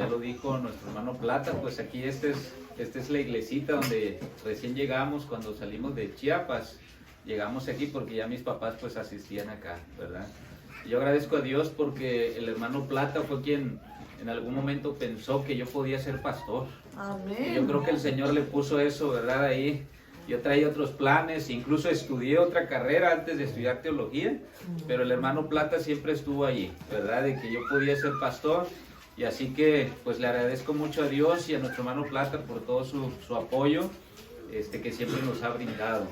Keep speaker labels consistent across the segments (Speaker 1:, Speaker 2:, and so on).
Speaker 1: ya lo dijo nuestro hermano Plata, pues aquí esta es la iglesita donde recién llegamos cuando salimos de Chiapas. Llegamos aquí porque ya mis papás pues asistían acá, ¿verdad? Yo agradezco a Dios porque el hermano Plata fue quien en algún momento pensó que yo podía ser pastor.
Speaker 2: Amén.
Speaker 1: Y yo creo que el Señor le puso eso, ¿verdad? Ahí. Yo traía otros planes, incluso estudié otra carrera antes de estudiar teología, pero el hermano Plata siempre estuvo allí, ¿verdad? De que yo podía ser pastor. Y así que pues le agradezco mucho a Dios y a nuestro hermano Plata por todo su apoyo que siempre nos ha brindado.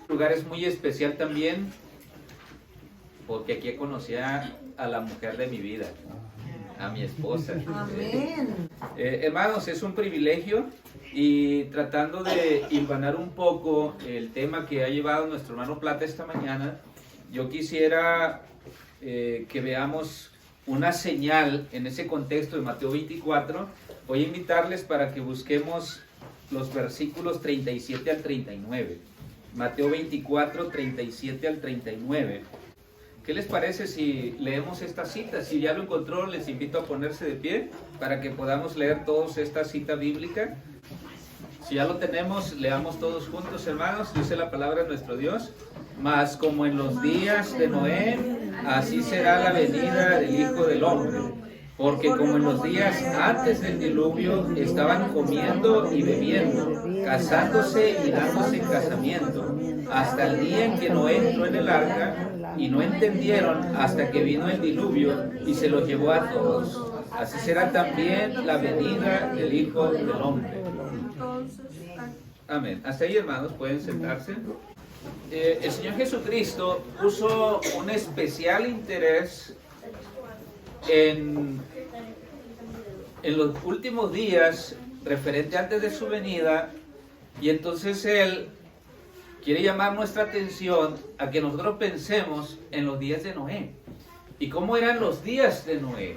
Speaker 1: El lugar es muy especial también porque aquí conocí a la mujer de mi vida, a mi esposa.
Speaker 2: Amén.
Speaker 1: Hermanos, es un privilegio y tratando de hilvanar un poco el tema que ha llevado nuestro hermano Plata esta mañana, yo quisiera que veamos una señal en ese contexto de Mateo 24. Voy a invitarles para que busquemos los versículos 37 al 39. Mateo 24, 37 al 39. ¿Qué les parece si leemos esta cita? Si ya lo encontró, les invito a ponerse de pie para que podamos leer todos esta cita bíblica. Si ya lo tenemos, leamos todos juntos, hermanos. Dice la palabra de nuestro Dios: mas como en los días de Noé, así será la venida del Hijo del Hombre. Porque como en los días antes del diluvio estaban comiendo y bebiendo, casándose y dándose en casamiento, hasta el día en que Noé entró en el arca, y no entendieron hasta que vino el diluvio y se los llevó a todos. Así será también la venida del Hijo del Hombre. Amén. Hasta ahí, hermanos, pueden sentarse. El Señor Jesucristo puso un especial interés en los últimos días referente antes de su venida, y entonces Él quiere llamar nuestra atención a que nosotros pensemos en los días de Noé. ¿Y cómo eran los días de Noé?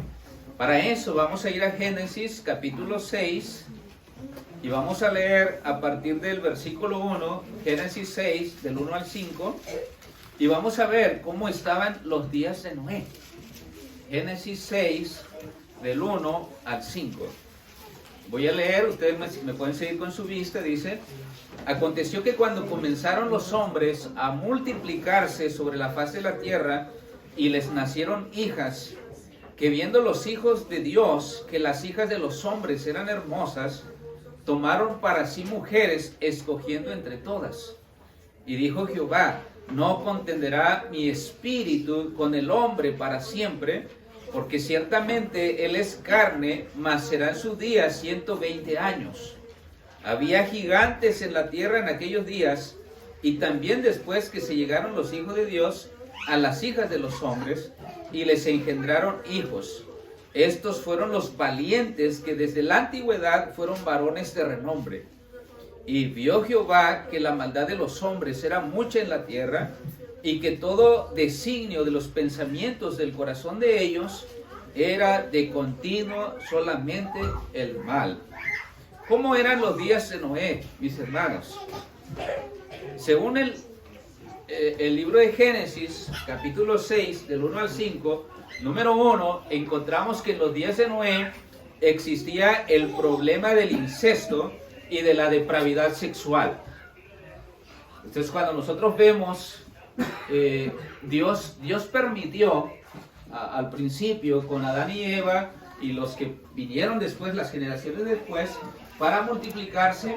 Speaker 1: Para eso vamos a ir a Génesis capítulo 6 y vamos a leer a partir del versículo 1, Génesis 6, del 1 al 5, y vamos a ver cómo estaban los días de Noé. Génesis 6, del 1 al 5. Voy a leer, ustedes me pueden seguir con su vista. Dice: aconteció que cuando comenzaron los hombres a multiplicarse sobre la faz de la tierra, y les nacieron hijas, que viendo los hijos de Dios que las hijas de los hombres eran hermosas, tomaron para sí mujeres, escogiendo entre todas. Y dijo Jehová: no contenderá mi espíritu con el hombre para siempre, porque ciertamente él es carne, mas serán sus días 120 años. Había gigantes en la tierra en aquellos días, y también después que se llegaron los hijos de Dios a las hijas de los hombres, y les engendraron hijos. Estos fueron los valientes que desde la antigüedad fueron varones de renombre. Y vio Jehová que la maldad de los hombres era mucha en la tierra, y que todo designio de los pensamientos del corazón de ellos era de continuo solamente el mal. ¿Cómo eran los días de Noé, mis hermanos? Según el libro de Génesis, capítulo 6, del 1 al 5, número 1, encontramos que en los días de Noé existía el problema del incesto y de la depravidad sexual. Entonces, cuando nosotros vemos, Dios permitió al principio con Adán y Eva y los que vinieron después, las generaciones después, para multiplicarse,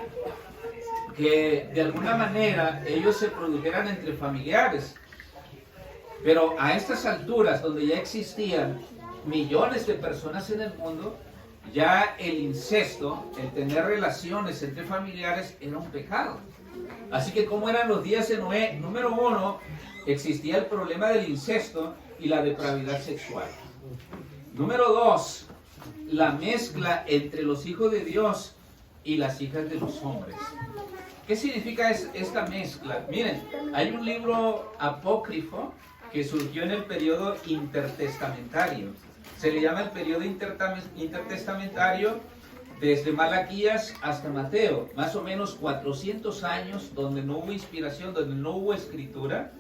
Speaker 1: que de alguna manera ellos se produjeran entre familiares. Pero a estas alturas, donde ya existían millones de personas en el mundo, ya el incesto, el tener relaciones entre familiares, era un pecado. Así que, ¿cómo eran los días de Noé? Número 1, existía el problema del incesto y la depravidad sexual. Número 2, la mezcla entre los hijos de Dios y las hijas de los hombres. ¿Qué significa esta mezcla? Miren, hay un libro apócrifo que surgió en el periodo intertestamentario. Se le llama el periodo intertestamentario desde Malaquías hasta Mateo, más o menos 400 años donde no hubo inspiración, donde no hubo escritura,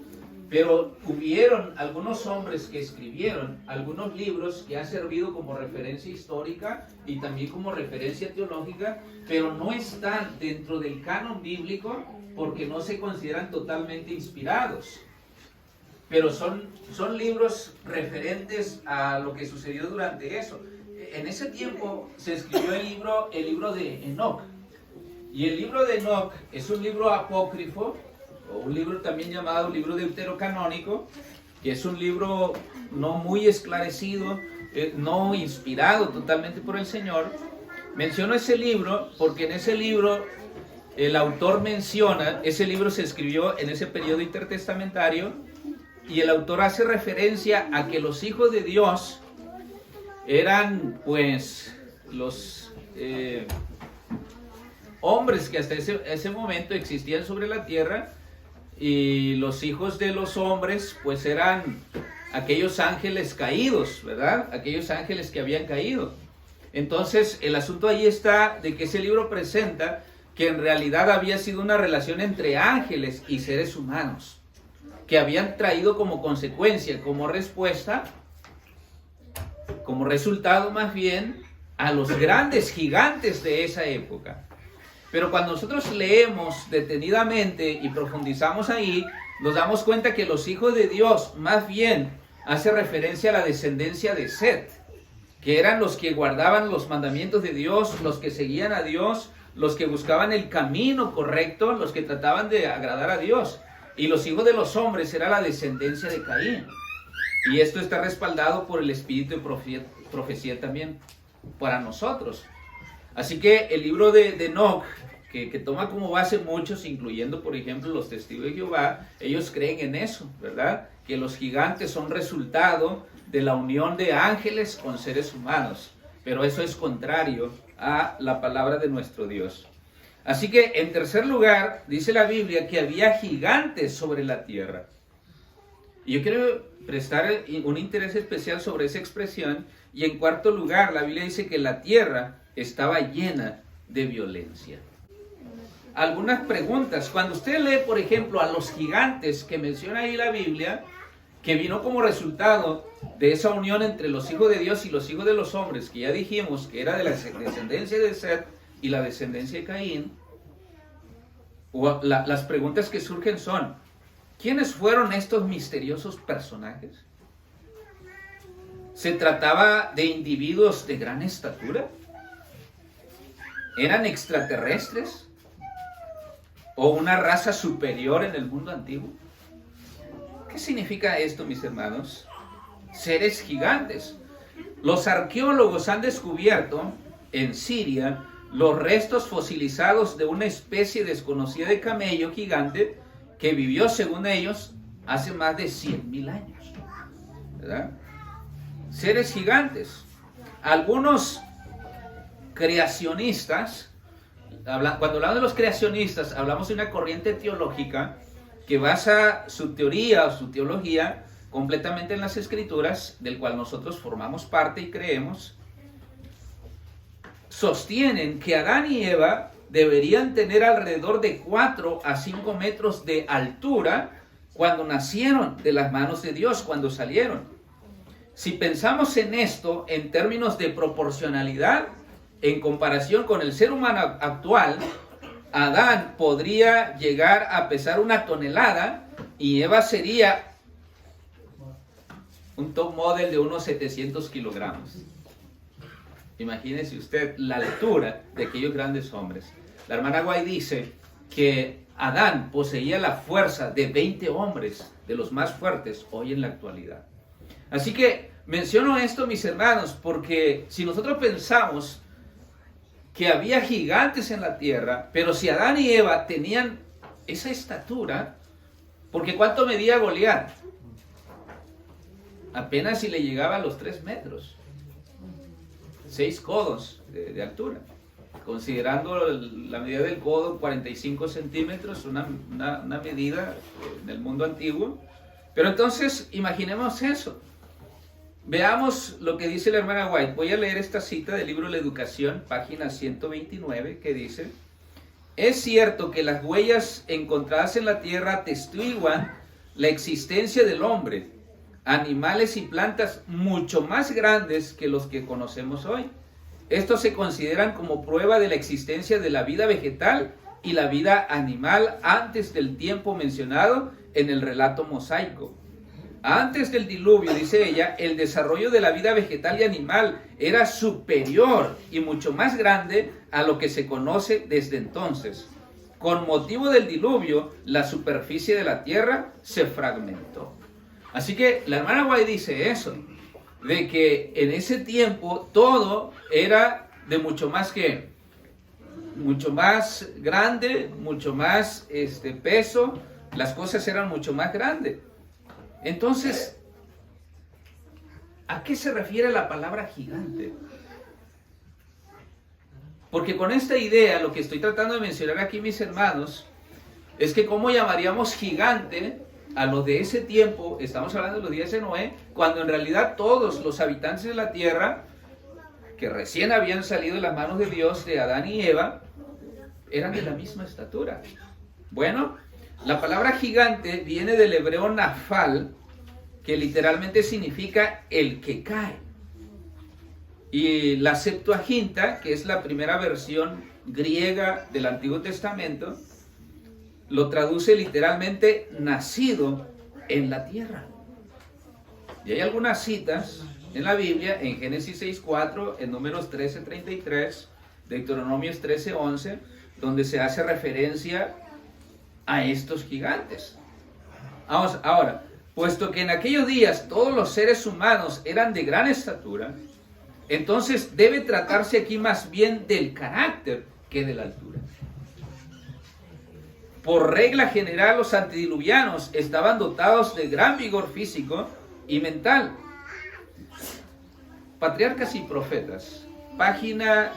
Speaker 1: Pero hubieron algunos hombres que escribieron algunos libros que han servido como referencia histórica y también como referencia teológica, pero no están dentro del canon bíblico porque no se consideran totalmente inspirados. Pero son libros referentes a lo que sucedió durante eso. En ese tiempo se escribió el libro de Enoc. Y el libro de Enoc es un libro apócrifo, o un libro también llamado libro deuterocanónico, que es un libro no muy esclarecido, no inspirado totalmente por el Señor. Menciono ese libro porque en ese libro el autor menciona, ese libro se escribió en ese periodo intertestamentario, y el autor hace referencia a que los hijos de Dios eran pues los hombres que hasta ese momento existían sobre la tierra, y los hijos de los hombres pues eran aquellos ángeles caídos, ¿verdad? Aquellos ángeles que habían caído. Entonces el asunto ahí está de que ese libro presenta que en realidad había sido una relación entre ángeles y seres humanos, que habían traído como consecuencia, como respuesta, como resultado más bien, a los grandes gigantes de esa época. Pero cuando nosotros leemos detenidamente y profundizamos ahí, nos damos cuenta que los hijos de Dios más bien hace referencia a la descendencia de Set, que eran los que guardaban los mandamientos de Dios, los que seguían a Dios, los que buscaban el camino correcto, los que trataban de agradar a Dios. Y los hijos de los hombres era la descendencia de Caín. Y esto está respaldado por el espíritu de profecía también para nosotros. Así que el libro de Enoc, que toma como base muchos, incluyendo por ejemplo los testigos de Jehová, ellos creen en eso, ¿verdad? Que los gigantes son resultado de la unión de ángeles con seres humanos. Pero eso es contrario a la palabra de nuestro Dios. Así que, en tercer lugar, dice la Biblia que había gigantes sobre la tierra. Y yo quiero prestar un interés especial sobre esa expresión. Y en cuarto lugar, la Biblia dice que la tierra estaba llena de violencia. Algunas preguntas. Cuando usted lee, por ejemplo, a los gigantes que menciona ahí la Biblia, que vino como resultado de esa unión entre los hijos de Dios y los hijos de los hombres, que ya dijimos que era de la descendencia de Set y la descendencia de Caín, las preguntas que surgen son: ¿quiénes fueron estos misteriosos personajes? ¿Se trataba de individuos de gran estatura? ¿Eran extraterrestres? ¿O una raza superior en el mundo antiguo? ¿Qué significa esto, mis hermanos? Seres gigantes. Los arqueólogos han descubierto en Siria los restos fosilizados de una especie desconocida de camello gigante que vivió, según ellos, hace más de 100,000 años, ¿verdad? Seres gigantes. Algunos creacionistas, cuando hablamos de los creacionistas, hablamos de una corriente teológica que basa su teoría o su teología completamente en las Escrituras, del cual nosotros formamos parte y creemos. Sostienen que Adán y Eva deberían tener alrededor de 4 a 5 metros de altura cuando nacieron de las manos de Dios, cuando salieron. Si pensamos en esto en términos de proporcionalidad, en comparación con el ser humano actual, Adán podría llegar a pesar 1 tonelada y Eva sería un top model de unos 700 kilogramos. Imagínese usted la altura de aquellos grandes hombres. La hermana White dice que Adán poseía la fuerza de 20 hombres, de los más fuertes hoy en la actualidad. Así que menciono esto, mis hermanos, porque si nosotros pensamos que había gigantes en la tierra, pero si Adán y Eva tenían esa estatura, porque ¿cuánto medía Goliat? Apenas si le llegaba a los 3 metros. 6 codos de altura. Considerando la medida del codo, 45 centímetros, una medida en el mundo antiguo. Pero entonces, imaginemos eso. Veamos lo que dice la hermana White. Voy a leer esta cita del libro La Educación, página 129, que dice: es cierto que las huellas encontradas en la tierra atestiguan la existencia del hombre, animales y plantas mucho más grandes que los que conocemos hoy. Estos se consideran como prueba de la existencia de la vida vegetal y la vida animal antes del tiempo mencionado en el relato mosaico. Antes del diluvio, dice ella, el desarrollo de la vida vegetal y animal era superior y mucho más grande a lo que se conoce desde entonces. Con motivo del diluvio, la superficie de la tierra se fragmentó. Así que la hermana White dice eso, de que en ese tiempo todo era de mucho más grande, mucho más peso, las cosas eran mucho más grandes. Entonces, ¿a qué se refiere la palabra gigante? Porque con esta idea, lo que estoy tratando de mencionar aquí, mis hermanos, es que ¿cómo llamaríamos gigante a los de ese tiempo? Estamos hablando de los días de Noé, cuando en realidad todos los habitantes de la tierra, que recién habían salido de las manos de Dios, de Adán y Eva, eran de la misma estatura. Bueno, la palabra gigante viene del hebreo nafal, que literalmente significa el que cae. Y la Septuaginta, que es la primera versión griega del Antiguo Testamento, lo traduce literalmente nacido en la tierra. Y hay algunas citas en la Biblia, en Génesis 6:4, en Números 13:33, Deuteronomios 13:11, donde se hace referencia a estos gigantes. Vamos, ahora, puesto que en aquellos días todos los seres humanos eran de gran estatura, entonces debe tratarse aquí más bien del carácter que de la altura. Por regla general, los antediluvianos estaban dotados de gran vigor físico y mental. Patriarcas y Profetas, página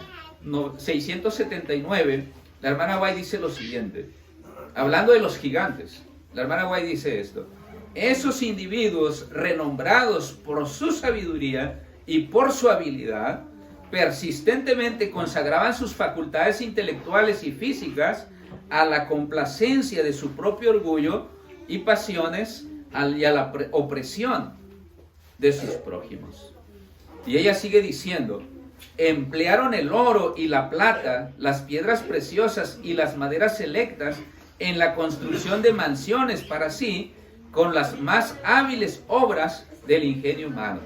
Speaker 1: 679, la hermana White dice lo siguiente, hablando de los gigantes. La hermana White dice esto: esos individuos renombrados por su sabiduría y por su habilidad, persistentemente consagraban sus facultades intelectuales y físicas a la complacencia de su propio orgullo y pasiones y a la opresión de sus prójimos. Y ella sigue diciendo: emplearon el oro y la plata, las piedras preciosas y las maderas selectas en la construcción de mansiones para sí, con las más hábiles obras del ingenio humano.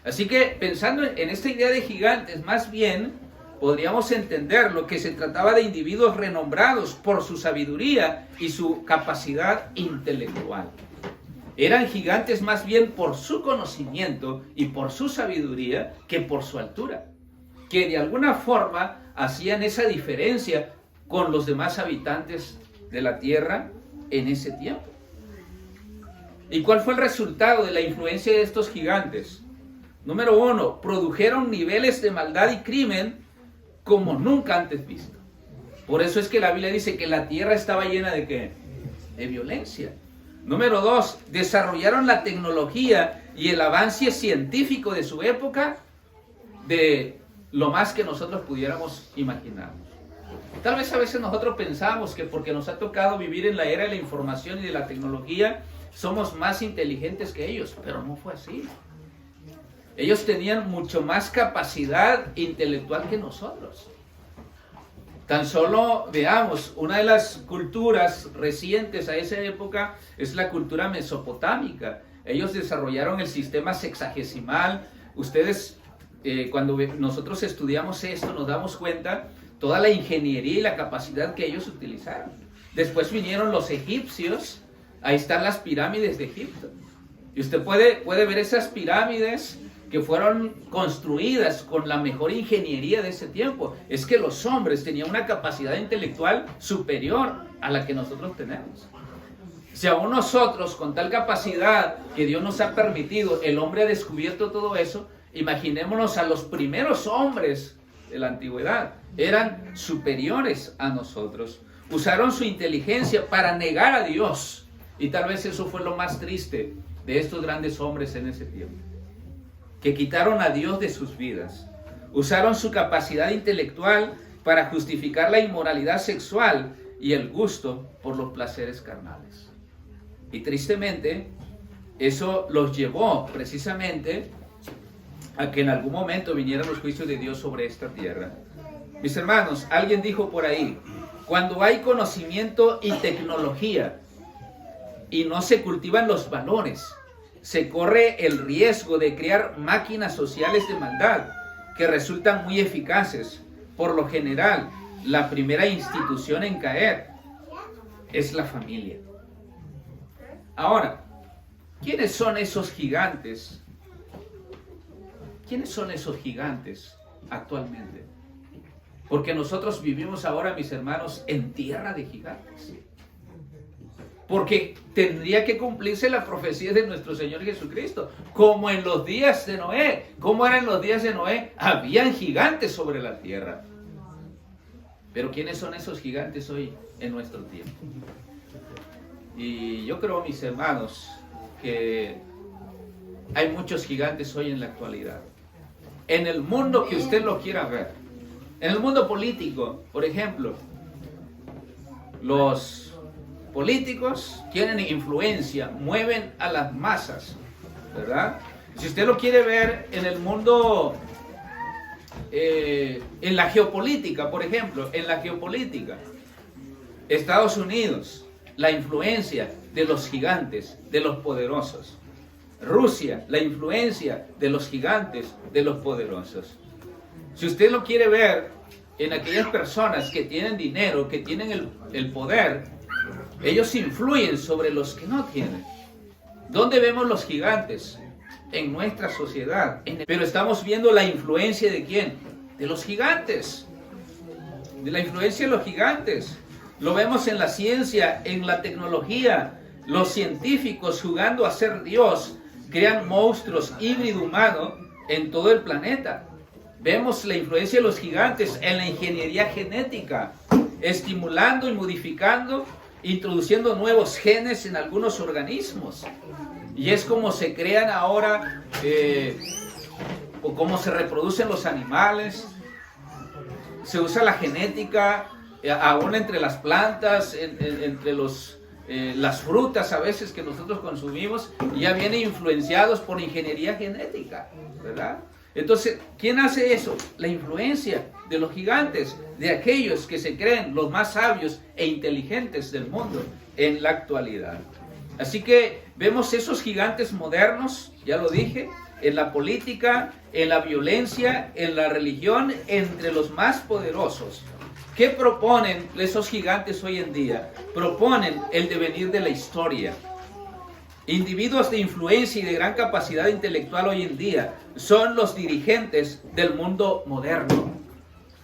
Speaker 1: Así que, pensando en esta idea de gigantes, más bien podríamos entender lo que se trataba de individuos renombrados por su sabiduría y su capacidad intelectual. Eran gigantes más bien por su conocimiento y por su sabiduría que por su altura, que de alguna forma hacían esa diferencia con los demás habitantes de la tierra en ese tiempo. ¿Y cuál fue el resultado de la influencia de estos gigantes? Número 1, produjeron niveles de maldad y crimen como nunca antes visto. Por eso es que la Biblia dice que la tierra estaba llena ¿de qué? De violencia. Número 2, desarrollaron la tecnología y el avance científico de su época de lo más que nosotros pudiéramos imaginarnos. Tal vez a veces nosotros pensamos que porque nos ha tocado vivir en la era de la información y de la tecnología, somos más inteligentes que ellos, pero no fue así. Ellos tenían mucho más capacidad intelectual que nosotros. Tan solo veamos, una de las culturas recientes a esa época es la cultura mesopotámica. Ellos desarrollaron el sistema sexagesimal. Ustedes, cuando nosotros estudiamos esto, nos damos cuenta toda la ingeniería y la capacidad que ellos utilizaron. Después vinieron los egipcios. Ahí están las pirámides de Egipto. Y usted puede ver esas pirámides que fueron construidas con la mejor ingeniería de ese tiempo. Es que los hombres tenían una capacidad intelectual superior a la que nosotros tenemos. Si aún nosotros, con tal capacidad que Dios nos ha permitido, el hombre ha descubierto todo eso, imaginémonos a los primeros hombres de la antigüedad. Eran superiores a nosotros. Usaron su inteligencia para negar a Dios. Y tal vez eso fue lo más triste de estos grandes hombres en ese tiempo, que quitaron a Dios de sus vidas. Usaron su capacidad intelectual para justificar la inmoralidad sexual y el gusto por los placeres carnales. Y tristemente, eso los llevó precisamente a que en algún momento vinieran los juicios de Dios sobre esta tierra. Mis hermanos, alguien dijo por ahí, cuando hay conocimiento y tecnología y no se cultivan los valores, se corre el riesgo de crear máquinas sociales de maldad que resultan muy eficaces. Por lo general, la primera institución en caer es la familia. Ahora, ¿quiénes son esos gigantes? ¿Quiénes son esos gigantes actualmente? Porque nosotros vivimos ahora, mis hermanos, en tierra de gigantes. Porque tendría que cumplirse la profecía de nuestro Señor Jesucristo. Como en los días de Noé. ¿Cómo eran los días de Noé? Habían gigantes sobre la tierra. Pero ¿quiénes son esos gigantes hoy en nuestro tiempo? Y yo creo, mis hermanos, que hay muchos gigantes hoy en la actualidad. En el mundo que usted lo quiera ver. En el mundo político, por ejemplo, los políticos tienen influencia, mueven a las masas, ¿verdad? Si usted lo quiere ver en el mundo, en la geopolítica, por ejemplo, en la geopolítica, Estados Unidos, la influencia de los gigantes, de los poderosos. Rusia, la influencia de los gigantes, de los poderosos. Si usted lo quiere ver en aquellas personas que tienen dinero, que tienen el poder, ellos influyen sobre los que no tienen. ¿Dónde vemos los gigantes? En nuestra sociedad. Pero estamos viendo la influencia ¿de quién? De los gigantes. De la influencia de los gigantes. Lo vemos en la ciencia, en la tecnología. Los científicos, jugando a ser Dios, crean monstruos híbrido humano en todo el planeta. Vemos la influencia de los gigantes en la ingeniería genética, estimulando y modificando, introduciendo nuevos genes en algunos organismos. Y es como se crean ahora, o cómo se reproducen los animales. Se usa la genética aún entre las plantas, entre las frutas a veces que nosotros consumimos, ya vienen influenciados por ingeniería genética, ¿verdad? Entonces, ¿quién hace eso? La influencia de los gigantes, de aquellos que se creen los más sabios e inteligentes del mundo en la actualidad. Así que vemos esos gigantes modernos, ya lo dije, en la política, en la violencia, en la religión, entre los más poderosos. ¿Qué proponen esos gigantes hoy en día? Proponen el devenir de la historia. Individuos de influencia y de gran capacidad intelectual hoy en día son los dirigentes del mundo moderno.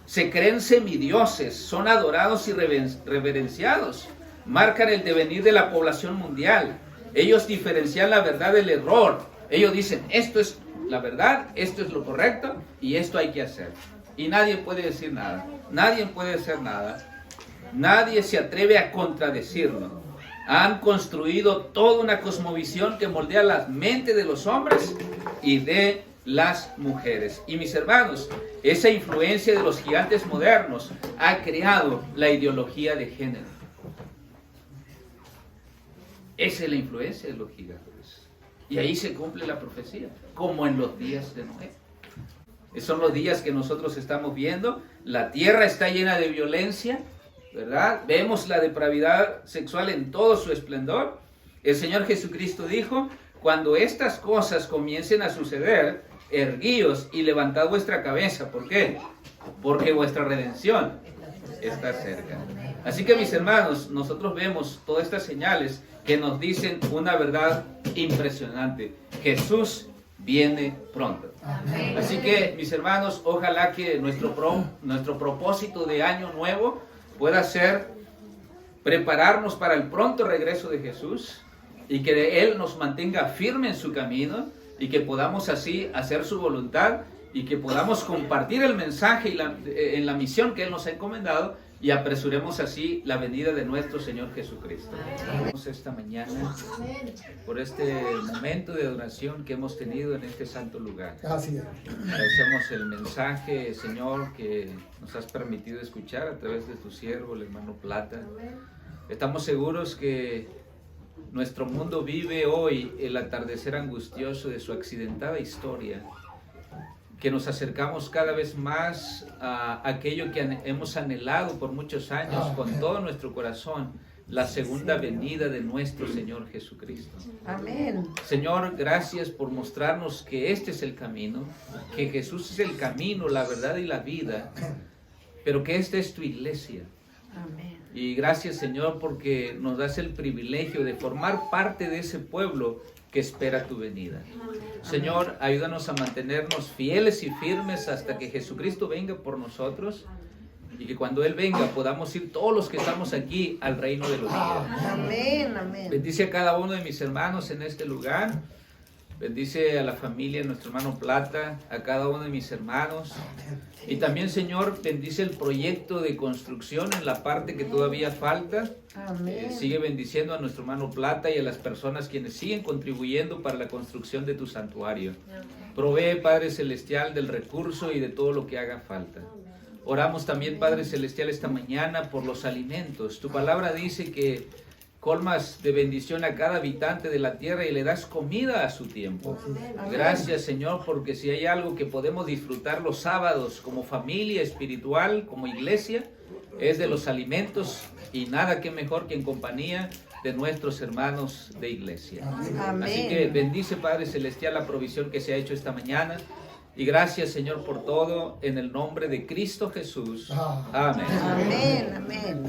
Speaker 1: Se creen semidioses, son adorados y reverenciados. Marcan el devenir de la población mundial. Ellos diferencian la verdad del error. Ellos dicen, esto es la verdad, esto es lo correcto y esto hay que hacer. Y nadie puede decir nada. Nadie puede hacer nada. Nadie se atreve a contradecirlo. Han construido toda una cosmovisión que moldea la mente de los hombres y de las mujeres. Y mis hermanos, esa influencia de los gigantes modernos ha creado la ideología de género. Esa es la influencia de los gigantes. Y ahí se cumple la profecía, como en los días de Noé. Son los días que nosotros estamos viendo. La tierra está llena de violencia, ¿verdad? Vemos la depravidad sexual en todo su esplendor. El Señor Jesucristo dijo, cuando estas cosas comiencen a suceder, erguíos y levantad vuestra cabeza. ¿Por qué? Porque vuestra redención está cerca. Así que, mis hermanos, nosotros vemos todas estas señales que nos dicen una verdad impresionante. Jesús viene pronto. Amén. Así que, mis hermanos, ojalá que nuestro propósito de año nuevo pueda ser prepararnos para el pronto regreso de Jesús y que Él nos mantenga firme en su camino y que podamos así hacer su voluntad y que podamos compartir el mensaje en la misión que Él nos ha encomendado y apresuremos así la venida de nuestro Señor Jesucristo. Vamos esta mañana por este momento de adoración que hemos tenido en este santo lugar. Gracias. Agradecemos el mensaje, Señor, que nos has permitido escuchar a través de tu siervo, el hermano Plata. Estamos seguros que Nuestro mundo vive hoy el atardecer angustioso de su accidentada historia, que nos acercamos cada vez más a aquello que hemos anhelado por muchos años con todo nuestro corazón, la segunda venida de nuestro Señor Jesucristo.
Speaker 2: Amén.
Speaker 1: Señor, gracias por mostrarnos que este es el camino, que Jesús es el camino, la verdad y la vida, pero que esta es tu iglesia.
Speaker 2: Amén.
Speaker 1: Y gracias, Señor, porque nos das el privilegio de formar parte de ese pueblo que espera tu venida. Señor, ayúdanos a mantenernos fieles y firmes hasta que Jesucristo venga por nosotros y que cuando Él venga podamos ir todos los que estamos aquí al reino de los cielos.
Speaker 2: Amén, amén.
Speaker 1: Bendice a cada uno de mis hermanos en este lugar. Bendice a la familia de nuestro hermano Plata, a cada uno de mis hermanos. Y también, Señor, bendice el proyecto de construcción en la parte que todavía falta.
Speaker 2: Amén.
Speaker 1: Sigue bendiciendo a nuestro hermano Plata y a las personas quienes siguen contribuyendo para la construcción de tu santuario. Provee, Padre Celestial, del recurso y de todo lo que haga falta. Oramos también, Padre Celestial, esta mañana por los alimentos. Tu palabra dice que colmas de bendición a cada habitante de la tierra y le das comida a su tiempo. Gracias, Señor, porque si hay algo que podemos disfrutar los sábados como familia espiritual, como iglesia, es de los alimentos, y nada que mejor que en compañía de nuestros hermanos de iglesia.
Speaker 2: Amén.
Speaker 1: Así que bendice, Padre Celestial, la provisión que se ha hecho esta mañana. Y gracias, Señor, por todo, en el nombre de Cristo Jesús. Amén.
Speaker 2: Amén, amén.